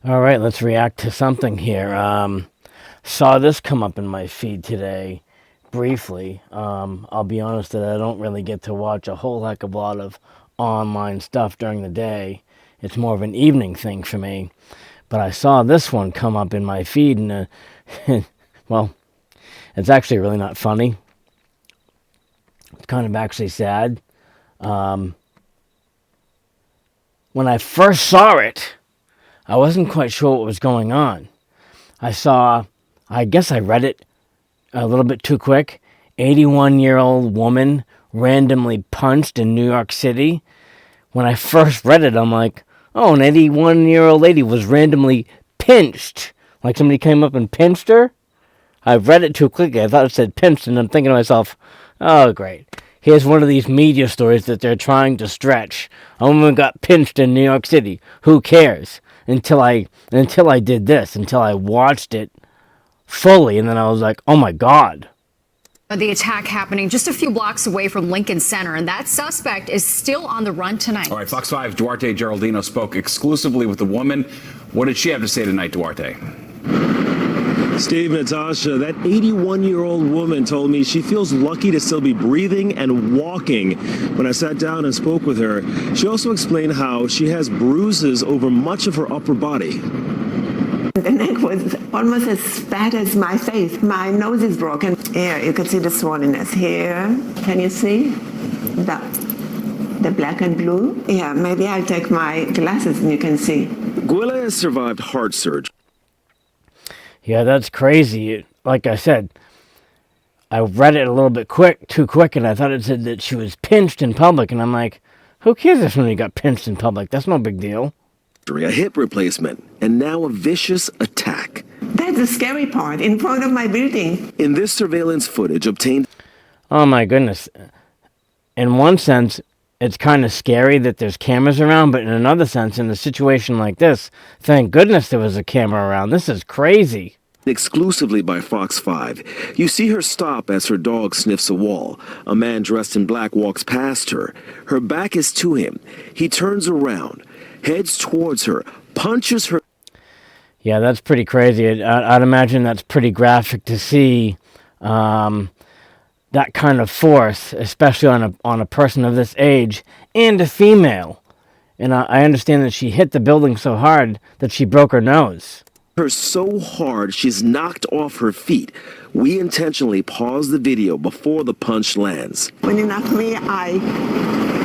All right, let's react to something here. Saw this come up in my feed today, briefly. I'll be honest that I don't really get to watch a whole heck of a lot of online stuff during the day. It's more of an evening thing for me. But I saw this one come up in my feed, and well, it's actually really not funny. It's kind of actually sad. Um, when I first saw it, I wasn't quite sure what was going on. I guess I read it a little bit too quick. 81-year-old woman randomly punched in New York City. When I first read it, I'm like, oh, an 81-year-old lady was randomly pinched. Like somebody came up and pinched her? I read it too quickly. I thought it said pinched, and I'm thinking to myself, oh, great. Here's one of these media stories that they're trying to stretch. A woman got pinched in New York City. Who cares? Until I did this, until I watched it fully, and then I was like, oh my God. The attack happening just a few blocks away from Lincoln Center, and that suspect is still on the run tonight. All right, Fox 5 Duarte Geraldino spoke exclusively with the woman. What did she have to say tonight, Duarte? Steve, Natasha, that 81-year-old woman told me she feels lucky to still be breathing and walking. When I sat down and spoke with her, she also explained how she has bruises over much of her upper body. The neck was almost as bad as my face. My nose is broken. Here, you can see the swollenness here. Can you see? The black and blue? Yeah, maybe I'll take my glasses and you can see. Gwilla has survived heart surgery. Yeah, that's crazy. Like I said, I read it a little bit too quick, and I thought it said that she was pinched in public, and I'm like, who cares if somebody got pinched in public? That's no big deal. A hip replacement, and now a vicious attack. That's the scary part, in front of my building. In this surveillance footage obtained... Oh my goodness. In one sense, it's kind of scary that there's cameras around, but in another sense, in a situation like this, thank goodness there was a camera around. This is crazy. Exclusively by Fox 5. You see her stop as her dog sniffs a wall. A man dressed in black walks past her. Her back is to him. He turns around, heads towards her, punches her. Yeah, that's pretty crazy. I'd imagine that's pretty graphic to see that kind of force, especially on a person of this age and a female. And I understand that she hit the building so hard that she broke her nose. Her so hard she's knocked off her feet. We intentionally pause the video before the punch lands. When you knocked me, I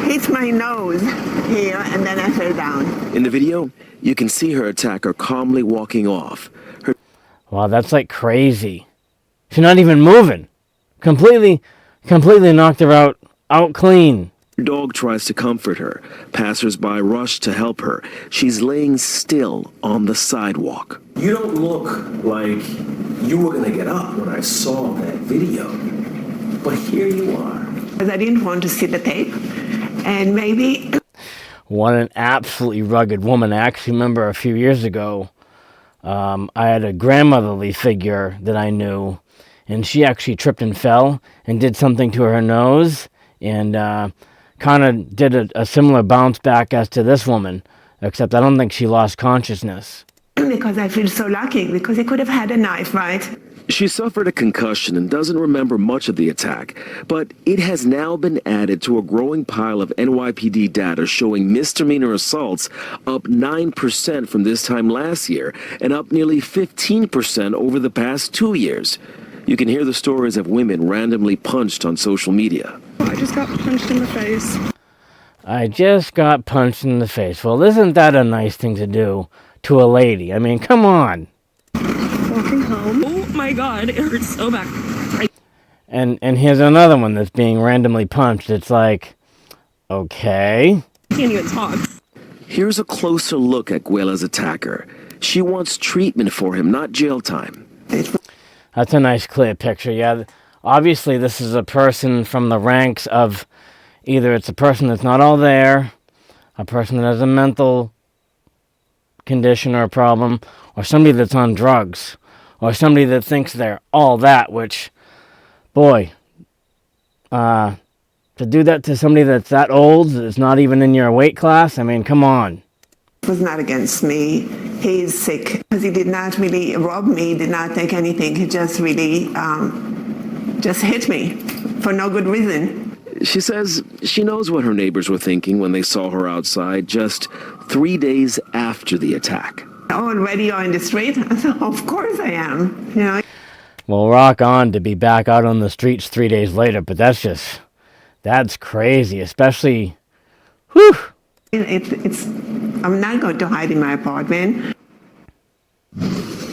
hit my nose here and then I fell down. In the video, you can see her attacker calmly walking off. Wow, that's like crazy. She's not even moving. Completely knocked her out clean. Her dog tries to comfort her. Passers-by rush to help her. She's laying still on the sidewalk. You don't look like you were going to get up when I saw that video. But here you are. Because I didn't want to see the tape. And maybe... What an absolutely rugged woman. I actually remember a few years ago, I had a grandmotherly figure that I knew, and she actually tripped and fell and did something to her nose, and kind of did a similar bounce back as to this woman, except I don't think she lost consciousness. Because I feel so lucky, because he could have had a knife, right? She suffered a concussion and doesn't remember much of the attack, but it has now been added to a growing pile of NYPD data showing misdemeanor assaults up 9% from this time last year and up nearly 15% over the past 2 years. You can hear the stories of women randomly punched on social media. I just got punched in the face. I just got punched in the face. Well, isn't that a nice thing to do to a lady? I mean, come on. Walking home. Oh my God, it hurts so bad. And here's another one that's being randomly punched. It's like, okay. Can't even talk. Here's a closer look at Gwilla's attacker. She wants treatment for him, not jail time. That's a nice clear picture. Yeah, obviously this is a person from the ranks of either it's a person that's not all there, a person that has a mental condition or a problem, or somebody that's on drugs, or somebody that thinks they're all that, which, boy, to do that to somebody that's that old, that's not even in your weight class, I mean, come on. It was not against me. He's sick because he did not really rob me, did not take anything. He just really just hit me for no good reason. She says she knows what her neighbors were thinking when they saw her outside just 3 days after the attack. Already on the street? I said, of course I am. You know. Well, rock on to be back out on the streets 3 days later, but that's crazy, especially, whew. I'm not going to hide in my apartment.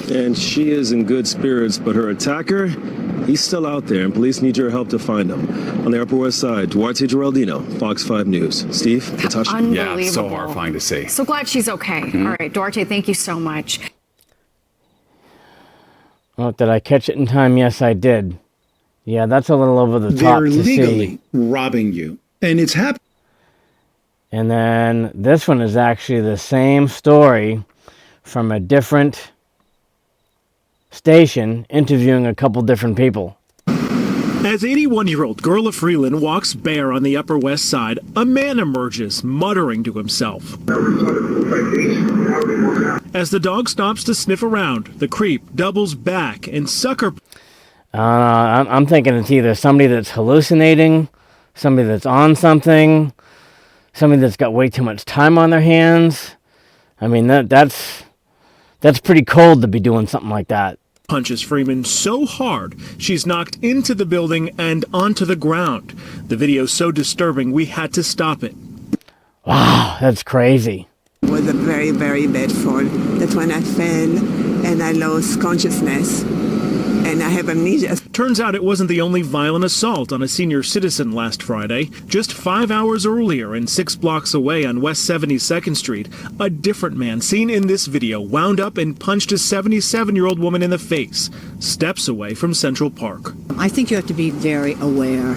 And she is in good spirits, but her attacker, he's still out there, and police need your help to find him. On the Upper West Side, Duarte Geraldino, Fox 5 News. Steve, Natasha. Unbelievable. Yeah, it's so horrifying to see. So glad she's okay. All right, Duarte, thank you so much. Oh, did I catch it in time? Yes, I did. Yeah, that's a little over the top They're to legally see. robbing you. And it's happening. And then this one is actually the same story from a different station interviewing a couple different people. As 81-year-old Gerla Freeland walks bare on the Upper West Side, a man emerges, muttering to himself. As the dog stops to sniff around, the creep doubles back and sucker. I'm thinking it's either somebody that's hallucinating, somebody that's on something, somebody that's got way too much time on their hands. I mean, that's pretty cold to be doing something like that. Punches Freeman so hard, she's knocked into the building and onto the ground. The video's so disturbing, we had to stop it. Wow, that's crazy. It was a very, very bad fall. That's when I fell and I lost consciousness. And I have amnesia. Turns out it wasn't the only violent assault on a senior citizen last Friday. Just 5 hours earlier and 6 blocks away on West 72nd Street, a different man seen in this video wound up and punched a 77-year-old woman in the face, steps away from Central Park. I think you have to be very aware.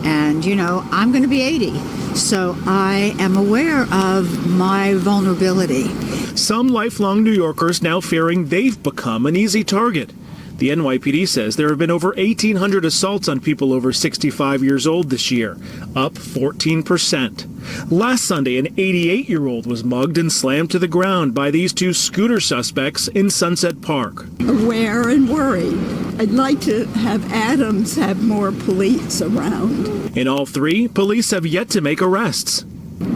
And, you know, I'm going to be 80, so I am aware of my vulnerability. Some lifelong New Yorkers now fearing they've become an easy target. The NYPD says there have been over 1,800 assaults on people over 65 years old this year, up 14%. Last Sunday, an 88-year-old was mugged and slammed to the ground by these two scooter suspects in Sunset Park. Aware and worried. I'd like to have Adams have more police around. In all three, police have yet to make arrests.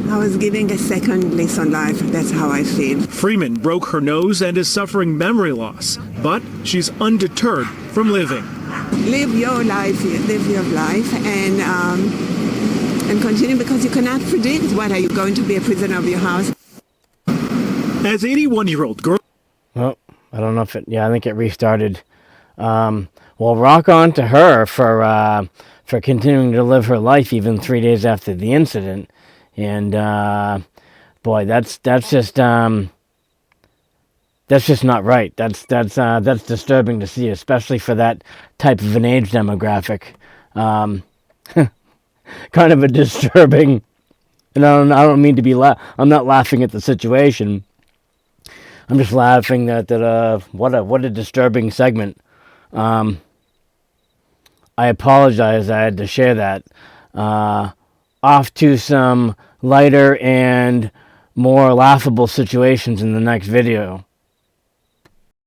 I was giving a second lease on life. That's how I feel. Freeman broke her nose and is suffering memory loss, but she's undeterred from living. Live your life, and continue, because you cannot predict whether you're going to be a prisoner of your house. As 81-year-old girl. Well, I don't know if it. Yeah, I think it restarted. Well, rock on to her for continuing to live her life even 3 days after the incident. And boy, that's just not right. That's disturbing to see, especially for that type of an age demographic. Kind of a disturbing. And I don't mean to be I'm not laughing at the situation. I'm just laughing that what a disturbing segment. I apologize. I had to share that. Off to some lighter and more laughable situations in the next video.